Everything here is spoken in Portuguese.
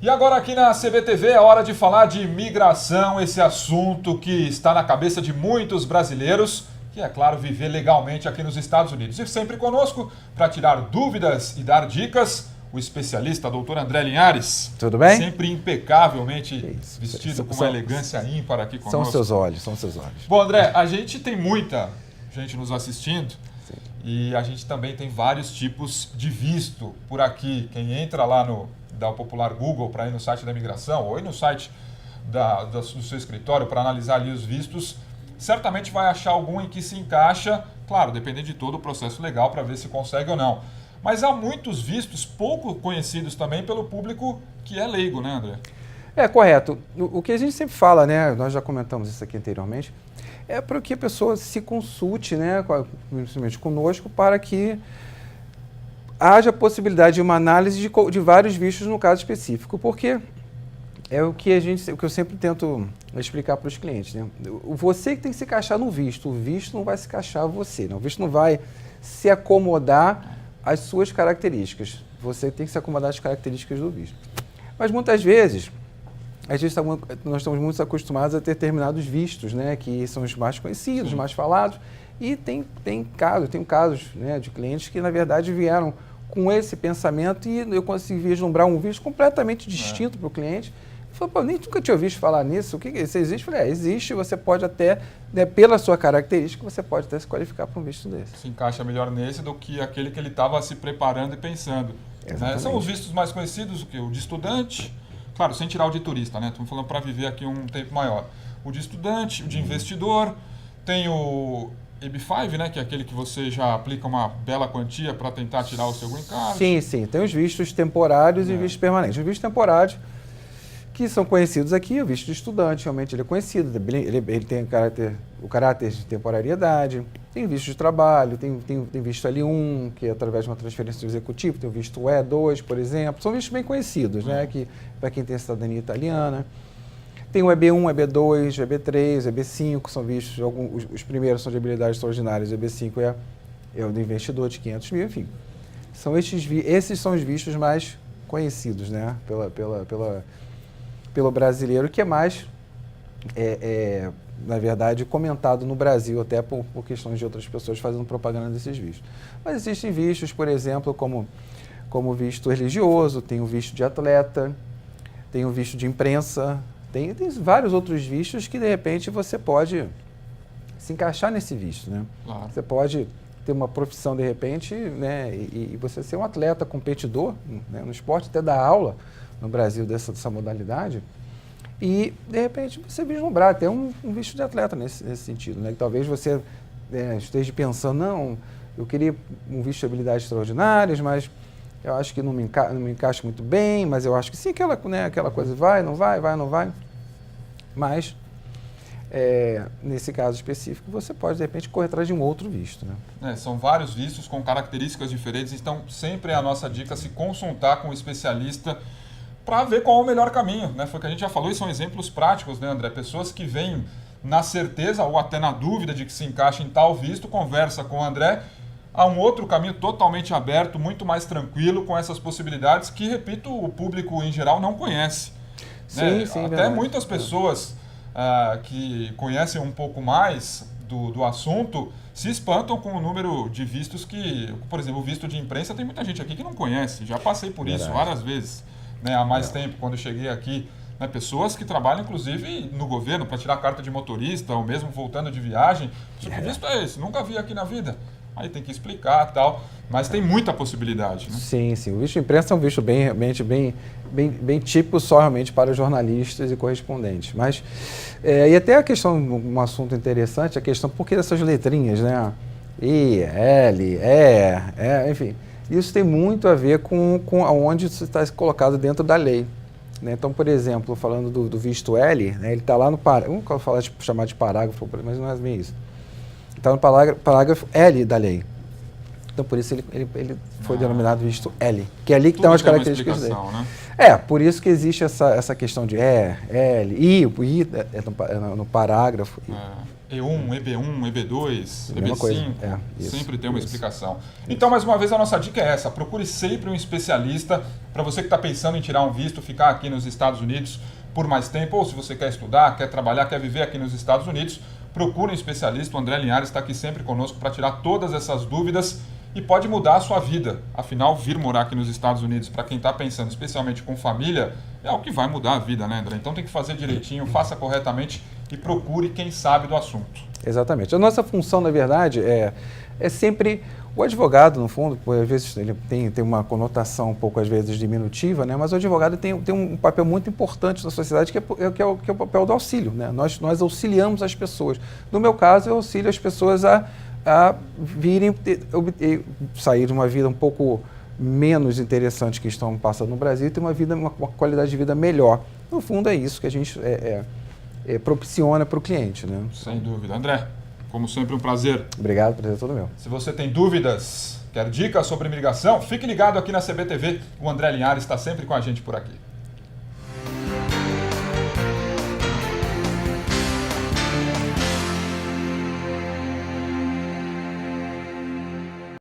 E agora aqui na CBTV é hora de falar de imigração, esse assunto que está na cabeça de muitos brasileiros, que é claro, viver legalmente aqui nos Estados Unidos. E sempre conosco, para tirar dúvidas e dar dicas, o especialista, doutor André Linhares. Tudo bem? Sempre impecavelmente vestido com uma elegância ímpar aqui conosco. São seus olhos, são seus olhos. Bom, André, a gente tem muita gente nos assistindo. Sim. E a gente também tem vários tipos de visto por aqui. Quem entra lá da popular Google para ir no site da imigração ou ir no site do seu escritório para analisar ali os vistos, certamente vai achar algum em que se encaixa, claro, dependendo de todo o processo legal para ver se consegue ou não. Mas há muitos vistos pouco conhecidos também pelo público que é leigo, né, André? É, correto. O que a gente sempre fala, né, nós já comentamos isso aqui anteriormente, é para que a pessoa se consulte, né, principalmente conosco, para que haja possibilidade de uma análise de vários vistos no caso específico, porque é o que eu sempre tento explicar para os clientes, né? Você que tem que se encaixar no visto, o visto não vai se encaixar a você, não. O visto não vai se acomodar às suas características, você tem que se acomodar às características do visto. Mas muitas vezes nós estamos muito acostumados a ter determinados vistos, né, que são os mais conhecidos, os mais falados, e tem casos, né, de clientes que na verdade vieram com esse pensamento e eu consegui vislumbrar um visto completamente distinto para o cliente. Ele falou, pô, nem nunca tinha ouvido falar nisso, o que isso existe? Eu falei, existe, você pode até, né, pela sua característica, você pode até se qualificar para um visto desse. Se encaixa melhor nesse do que aquele que ele estava se preparando e pensando. Né? São os vistos mais conhecidos, o de estudante, claro, sem tirar o de turista, né? Estamos falando para viver aqui um tempo maior. O de estudante, o de investidor, tem o EB-5, né, que é aquele que você já aplica uma bela quantia para tentar tirar o seu green card. Sim. Tem os vistos temporários e vistos permanentes. Os vistos temporários, que são conhecidos aqui, o visto de estudante, realmente ele é conhecido, ele tem o caráter de temporariedade, tem visto de trabalho, tem visto L1, que é através de uma transferência do executivo, tem o visto E2, por exemplo, são vistos bem conhecidos, né, que, para quem tem cidadania italiana. Tem o EB1, EB2, EB3, EB5, são vistos, os primeiros são de habilidades extraordinárias, o EB5 é o do investidor de 500 mil, enfim. Esses são os vistos mais conhecidos, né, pelo brasileiro, que é mais, na verdade, comentado no Brasil, até por questões de outras pessoas fazendo propaganda desses vistos. Mas existem vistos, por exemplo, como visto religioso, tem o visto de atleta, tem o visto de imprensa, tem vários outros vistos que, de repente, você pode se encaixar nesse visto, né? Claro. Você pode ter uma profissão, de repente, né, e você ser um atleta competidor, né, no esporte, até dar aula no Brasil dessa modalidade, e, de repente, você vislumbrar até um visto de atleta nesse sentido, né? Que talvez você esteja pensando, não, eu queria um visto de habilidades extraordinárias, mas eu acho que não me encaixa muito bem, mas eu acho que sim, aquela coisa vai, não vai. Mas, nesse caso específico, você pode, de repente, correr atrás de um outro visto, né? São vários vistos com características diferentes, então sempre é a nossa dica se consultar com um especialista para ver qual é o melhor caminho, né? Foi o que a gente já falou e são exemplos práticos, né, André? Pessoas que vêm na certeza ou até na dúvida de que se encaixa em tal visto, conversa com o André. Há um outro caminho totalmente aberto, muito mais tranquilo, com essas possibilidades que, repito, o público em geral não conhece. Sim, né? sim, Até verdade. muitas pessoas que conhecem um pouco mais do assunto se espantam com o número de vistos que, por exemplo, o visto de imprensa, tem muita gente aqui que não conhece. Já passei por isso várias vezes, né, há mais tempo, quando eu cheguei aqui. Né, pessoas que trabalham, inclusive, no governo, para tirar carta de motorista, ou mesmo voltando de viagem. Que visto é esse? Nunca vi aqui na vida. Aí tem que explicar e tal, mas tem muita possibilidade, né? Sim. O visto de imprensa é um visto bem típico só realmente para jornalistas e correspondentes. Mas, e até a questão, um assunto interessante, a questão, por que dessas letrinhas, né? I, L, E, enfim. Isso tem muito a ver com onde isso está colocado dentro da lei. Né? Então, por exemplo, falando do visto L, né, ele está lá no parágrafo, vamos falar, chamar de parágrafo, mas não é bem isso. Está no parágrafo L da lei. Então, por isso ele foi denominado visto L, que é ali que estão as características dele. Né? Por isso que existe essa questão de L, I, o I no parágrafo. E1, EB1, EB2, Mesma EB5, coisa. Isso, sempre tem uma isso. explicação. Então, mais uma vez, a nossa dica é essa, procure sempre um especialista para você que está pensando em tirar um visto, ficar aqui nos Estados Unidos por mais tempo, ou se você quer estudar, quer trabalhar, quer viver aqui nos Estados Unidos, procure um especialista. O André Linhares está aqui sempre conosco para tirar todas essas dúvidas e pode mudar a sua vida. Afinal, vir morar aqui nos Estados Unidos, para quem está pensando, especialmente com família, é o que vai mudar a vida, né, André? Então tem que fazer direitinho, faça corretamente e procure quem sabe do assunto. Exatamente. A nossa função, na verdade, é sempre o advogado, no fundo, às vezes ele tem uma conotação um pouco, às vezes, diminutiva, né? Mas o advogado tem um papel muito importante na sociedade, que é o papel do auxílio, né? Nós auxiliamos as pessoas. No meu caso, eu auxilio as pessoas a virem sair de uma vida um pouco menos interessante que estão passando no Brasil e ter uma qualidade de vida melhor. No fundo, é isso que a gente propiciona para o cliente, né? Sem dúvida. André, como sempre, um prazer. Obrigado, prazer é todo meu. Se você tem dúvidas, quer dicas sobre imigração, fique ligado aqui na CBTV. O André Linhares está sempre com a gente por aqui.